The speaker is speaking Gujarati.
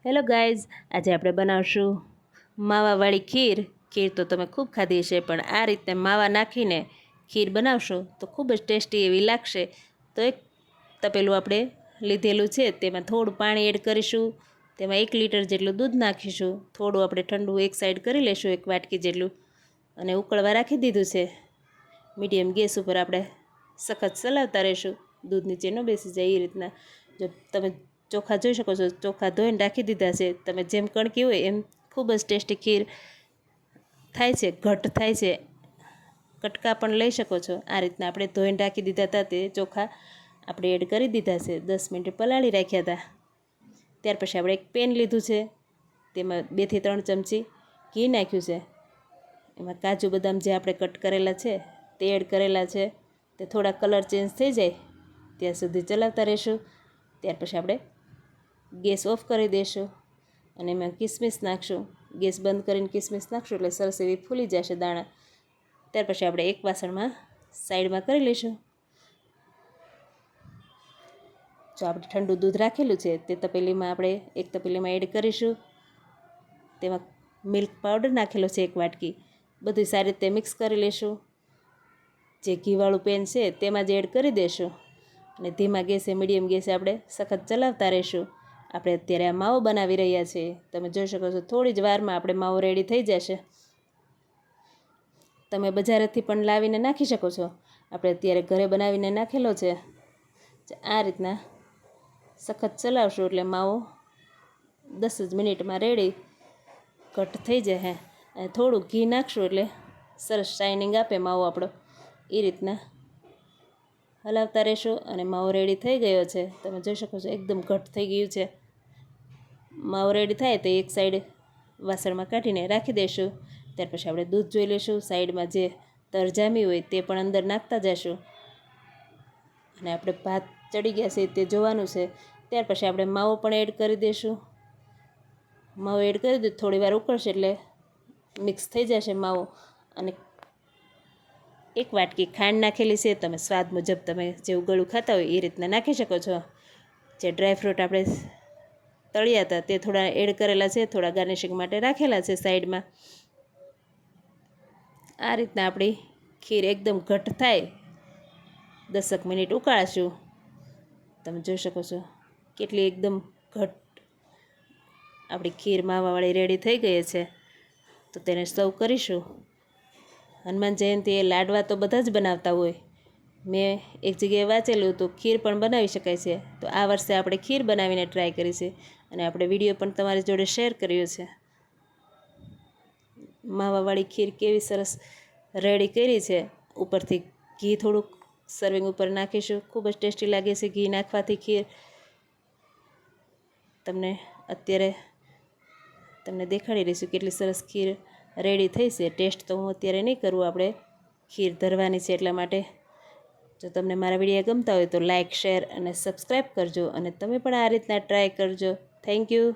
હેલો ગાઈઝ, આજે આપણે બનાવશું માવાવાળી ખીર. ખીર તો તમે ખૂબ ખાધી છે, પણ આ રીતે માવા નાખીને ખીર બનાવશો તો ખૂબ જ ટેસ્ટી એવી લાગશે. તો એક તપેલું આપણે લીધેલું છે, તેમાં થોડું પાણી એડ કરીશું. તેમાં 1 લીટર જેટલું દૂધ નાખીશું. થોડું આપણે ઠંડુ એક સાઈડ કરી લઈશું, 1 વાટકી જેટલું, અને ઉકળવા રાખી દીધું છે. મીડિયમ ગેસ ઉપર આપણે સખત ચલાવતા રહીશું, દૂધ નીચે ન બેસી જાય એ રીતના. જો તમે ચોખા જોઈ શકો છો, ચોખા ધોઈને રાખી દીધા છે. તમે જેમ કણકી હોય એમ ખૂબ જ ટેસ્ટી ખીર થાય છે, ઘટ થાય છે. કટકા પણ લઈ શકો છો. આ રીતના આપણે ધોઈને રાખી દીધા હતા, તે ચોખા આપણે એડ કરી દીધા છે. 10 મિનિટ પલાળી રાખ્યા હતા. ત્યાર પછી આપણે એક પેન લીધું છે, તેમાં 2 થી 3 ચમચી ઘી નાખ્યું છે. એમાં કાજુ બદામ જે આપણે કટ કરેલા છે તે એડ કરેલા છે. તે થોડા કલર ચેન્જ થઈ જાય ત્યાં સુધી ચલાવતા રહીશું. ત્યાર પછી આપણે ગેસ ઓફ કરી દઈશું અને એમાં કિસમિસ નાખશું. ગેસ બંધ કરીને કિસમિસ નાખશું એટલે સરસ એવી ફૂલી જશે દાણા. ત્યાર પછી આપણે એક વાસણમાં સાઈડમાં કરી લઈશું. જો આપણે ઠંડુ દૂધ રાખેલું છે તે તપેલીમાં આપણે એક તપેલીમાં એડ કરીશું. તેમાં મિલ્ક પાવડર નાખેલો છે 1 વાટકી. બધું સારી રીતે મિક્સ કરી લઈશું. જે ઘીવાળું પેન છે તેમાં જ એડ કરી દઈશું અને ધીમા ગેસે, મીડિયમ ગેસે આપણે સખત ચલાવતા રહીશું. આપણે અત્યારે આ માવો બનાવી રહ્યા છીએ. તમે જોઈ શકો છો, થોડી જ વારમાં આપણે માવો રેડી થઈ જશે. તમે બજારેથી પણ લાવીને નાખી શકો છો. આપણે અત્યારે ઘરે બનાવીને નાખેલો છે. આ રીતના સખત ચલાવશું એટલે માવો 10 જ મિનિટમાં રેડી ઘટ થઈ જશે. અને થોડું ઘી નાખશું એટલે સરસ શાઇનિંગ આપે માવો આપણો. એ રીતના હલાવતા રહેશું અને માવો રેડી થઈ ગયો છે. તમે જોઈ શકો છો, એકદમ ઘટ થઈ ગયું છે. માવો રેડી થાય તો એક સાઈડ વાસણમાં કાઢીને રાખી દઈશું. ત્યાર પછી આપણે દૂધ જોઈ લઈશું. સાઈડમાં જે તર જામી હોય તે પણ અંદર નાખતા જઈશું અને આપણે ભાત ચડી ગયા છે તે જોવાનું છે. ત્યાર પછી આપણે માવો પણ એડ કરી દઈશું. માવો એડ કરી દઈએ, થોડી વાર ઉકળશે એટલે મિક્સ થઈ જશે માવો. અને 1 વાટકી ખાંડ નાખેલી છે. તમે સ્વાદ મુજબ તમે જેવું ગળું ખાતા હોય એ રીતના નાખી શકો છો. જે ડ્રાયફ્રૂટ આપણે તળ્યા હતા તે થોડા એડ કરેલા છે, થોડા ગાર્નિશિંગ માટે રાખેલા છે સાઈડમાં. આ રીતના આપણી ખીર એકદમ ઘટ થાય 10 મિનિટ ઉકાળશું. તમે જોઈ શકો છો કેટલી એકદમ ઘટ આપણી ખીર માવાવાળી રેડી થઈ ગઈ છે. તો તેને સર્વ કરીશું. હનુમાન જયંતીએ લાડવા તો બધા જ બનાવતા હોય. મેં એક જગ્યાએ વાંચેલું તો ખીર પણ બનાવી શકાય છે. તો આ વર્ષે આપણે ખીર બનાવીને ટ્રાય કરી છે અને આપણે વિડીયો પણ તમારી જોડે શેર કર્યો છે. માવાવાળી ખીર કેવી સરસ રેડી કરી છે. ઉપરથી ઘી થોડુંક સર્વિંગ ઉપર નાખીશું. ખૂબ જ ટેસ્ટી લાગે છે ઘી નાખવાથી ખીર. તમને અત્યારે દેખાડી રહીશું કેટલી સરસ ખીર રેડી થઈ છે. ટેસ્ટ તો હું અત્યારે નહીં કરું, આપણે ખીર ધરવાની છે એટલા માટે. જો તમને મારા વિડીયો ગમતા હોય તો લાઇક, શેર અને સબસ્ક્રાઈબ કરજો અને તમે પણ આ રીતના ટ્રાય કરજો. Thank you.